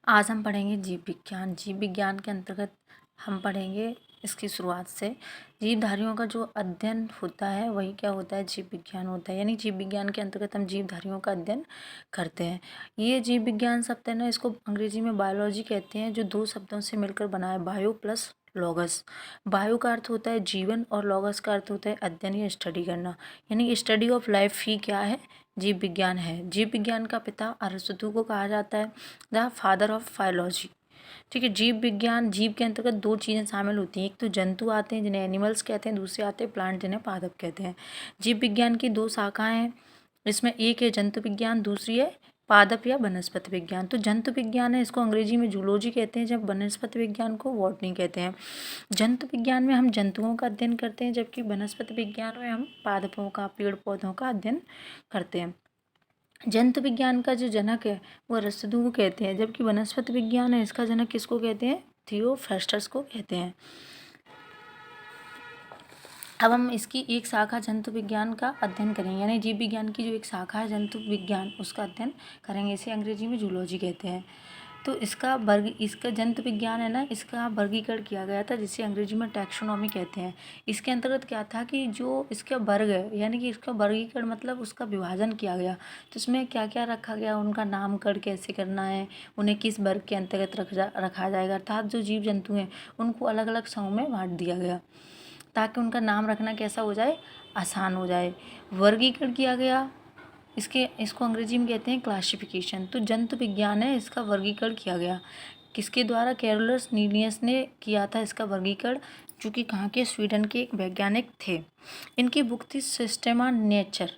आज हम पढ़ेंगे जीव विज्ञान। जीव विज्ञान के अंतर्गत हम पढ़ेंगे इसकी शुरुआत से जीवधारियों का जो अध्ययन होता है वही क्या होता है, जीव विज्ञान होता है। यानी जीव विज्ञान के अंतर्गत हम जीवधारियों का अध्ययन करते हैं। ये जीव विज्ञान शब्द है ना, इसको अंग्रेजी में बायोलॉजी कहते हैं, जो दो शब्दों से मिलकर बना है, बायो प्लस लॉगस। बायो का अर्थ होता है जीवन और लॉगस का अर्थ होता है अध्ययन या स्टडी करना, यानी स्टडी ऑफ लाइफ ही क्या है, जीव विज्ञान है। जीव विज्ञान का पिता अरस्तु को कहा जाता है, द फादर ऑफ बायोलॉजी। ठीक है। जीव विज्ञान, जीव के अंतर्गत दो चीज़ें शामिल होती हैं, एक तो जंतु आते हैं जिन्हें एनिमल्स कहते हैं, दूसरे आते हैं प्लांट जिन्हें पादप कहते हैं। जीव विज्ञान की दो शाखाएं हैं, इसमें एक है जंतु विज्ञान, दूसरी है पादप या वनस्पति विज्ञान। तो जंतु विज्ञान है, इसको अंग्रेजी में जूलॉजी कहते हैं, जब वनस्पति विज्ञान को बॉटनी कहते हैं। जंतु विज्ञान में हम जंतुओं का अध्ययन करते हैं, जबकि वनस्पति विज्ञान में हम पादपों का, पेड़ पौधों का अध्ययन करते हैं। जंतु विज्ञान का जो जनक है वो अरस्तु को कहते हैं, जबकि वनस्पति विज्ञान है इसका जनक किसको कहते हैं, थियोफ्रास्टस को कहते हैं। अब हम इसकी एक शाखा जंतु विज्ञान का अध्ययन करेंगे, यानी जीव विज्ञान की जो एक शाखा है जंतु विज्ञान, उसका अध्ययन करेंगे। इसे अंग्रेजी में जूलॉजी कहते हैं। तो इसका जंतु विज्ञान है ना, इसका वर्गीकरण किया गया था, जिसे अंग्रेजी में टैक्सोनॉमी कहते हैं। इसके अंतर्गत क्या था कि जो इसका वर्ग है, यानी कि इसका वर्गीकरण मतलब उसका विभाजन किया गया, तो इसमें क्या क्या रखा गया, उनका नामकरण कैसे करना है, उन्हें किस वर्ग के अंतर्गत रखा जाएगा, अर्थात जो जीव जंतु हैं उनको अलग अलग समूह में बांट दिया गया ताकि उनका नाम रखना कैसा हो जाए, आसान हो जाए। वर्गीकरण किया गया, इसको अंग्रेजी में कहते हैं क्लासिफिकेशन। तो जंतु विज्ञान है, इसका वर्गीकरण किया गया किसके द्वारा, कैरोलस लीनियस ने किया था इसका वर्गीकरण, जो कि कहाँ के, स्वीडन के एक वैज्ञानिक थे। इनकी बुक थी सिस्टेमा नेचर,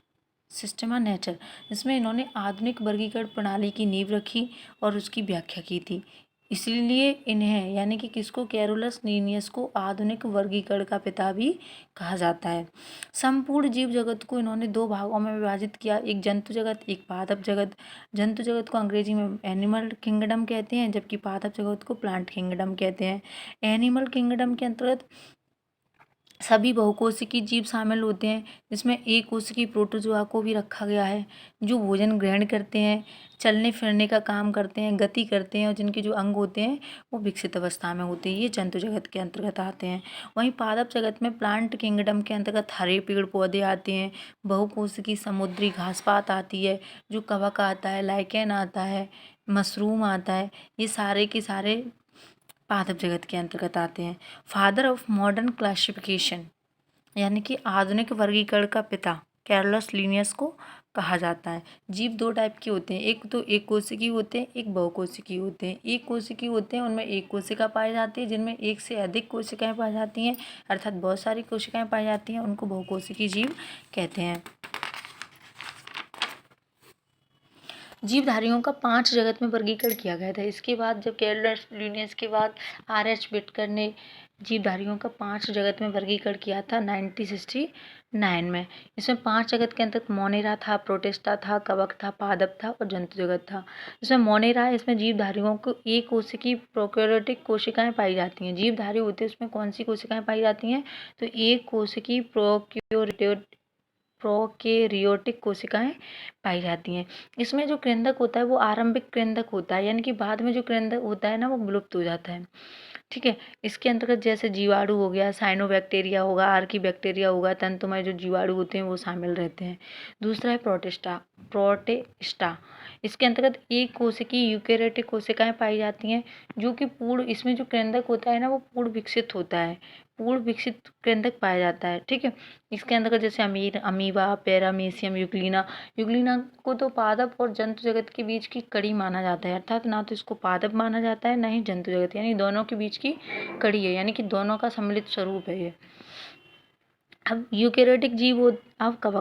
जिसमें इन्होंने आधुनिक वर्गीकरण प्रणाली की नींव रखी और उसकी व्याख्या की थी। इसीलिए इन्हें, यानी कि किसको, कैरोलस लीनियस को आधुनिक वर्गीकरण का पिता भी कहा जाता है। संपूर्ण जीव जगत को इन्होंने दो भागों में विभाजित किया, एक जंतु जगत, एक पादप जगत। जंतु जगत को अंग्रेजी में एनिमल किंगडम कहते हैं, जबकि पादप जगत को प्लांट किंगडम कहते हैं। एनिमल किंगडम के अंतर्गत सभी बहुकोशिकीय जीव शामिल होते हैं, जिसमें एक कोशिकीय प्रोटोजोआ को भी रखा गया है, जो भोजन ग्रहण करते हैं, चलने फिरने का काम करते हैं, गति करते हैं, और जिनके जो अंग होते हैं वो विकसित अवस्था में होते हैं। ये जंतु जगत के अंतर्गत आते हैं। वहीं पादप जगत में प्लांट किंगडम के अंतर्गत हरे पेड़ पौधे आते हैं, बहुकोशिकीय समुद्री घास पात आती है, जो कवक आता है, लाइकेन आता है, मशरूम आता है, ये सारे के सारे पादप जगत के अंतर्गत आते हैं। फादर ऑफ मॉडर्न क्लासिफिकेशन, यानी कि आधुनिक वर्गीकरण का पिता कैरोलस लीनियस को कहा जाता है। जीव दो टाइप के होते हैं, एक तो एक कोशिकीय होते हैं, एक बहुकोशिकीय होते हैं। एक कोशिकीय होते हैं, उनमें एक कोशिका पाई जाती है, जिनमें एक से अधिक कोशिकाएं पाई जाती हैं, अर्थात बहुत सारी कोशिकाएं पाई जाती हैं, उनको बहुकोशिकीय जीव कहते हैं। जीवधारियों का 5 जगत में वर्गीकरण किया गया था। इसके बाद जब कैरोलस लीनियस के बाद आर.एच. बिटकर ने जीवधारियों का 5 जगत में वर्गीकरण किया था 1969 में। इसमें 5 जगत के अंतर्गत मोनेरा था, प्रोटिस्टा था, कवक था, पादप था और जंतु जगत था। इसमें मोनेरा है, इसमें जीवधारियों को एक कोशिकीय प्रोकैरियोटिक कोशिकाएं पाई जाती हैं। जीवधारी होते हैं उसमें कौन सी कोशिकाएं पाई जाती हैं, तो एक कोशिकीय प्रोकैरियोटिक कोशिकाएं पाई जाती हैं। इसमें जो केंद्रक होता है वो आरंभिक केंद्रक होता है, यानी कि बाद में जो केंद्रक होता है ना वो विलुप्त हो जाता है। ठीक है। इसके अंतर्गत जैसे जीवाणु हो गया, साइनोबैक्टीरिया होगा, आर्कीबैक्टीरिया होगा, तंतुमय जो जीवाणु होते हैं वो शामिल रहते हैं। दूसरा है प्रोटिस्टा। इसके अंतर्गत एक कोशिकीय यूकेरियोटिक कोशिकाएं पाई जाती हैं, जो कि पूर्ण, इसमें जो केंद्रक होता है ना वो पूर्ण विकसित होता है, पूर्ण विकसित केंद्रक पाया जाता है। ठीक है। इसके अंतर्गत जैसे अमीबा, पैरामीशियम, यूग्लिना को तो पादप और जंतु जगत के बीच की कड़ी माना जाता है, अर्थात ना तो इसको पादप माना जाता है ना ही जंतु जगत, यानी दोनों के बीच की कड़ी है, यानी कि दोनों का सम्मिलित स्वरूप है ये। अब यूकेरियोटिक जीव, अब कवक,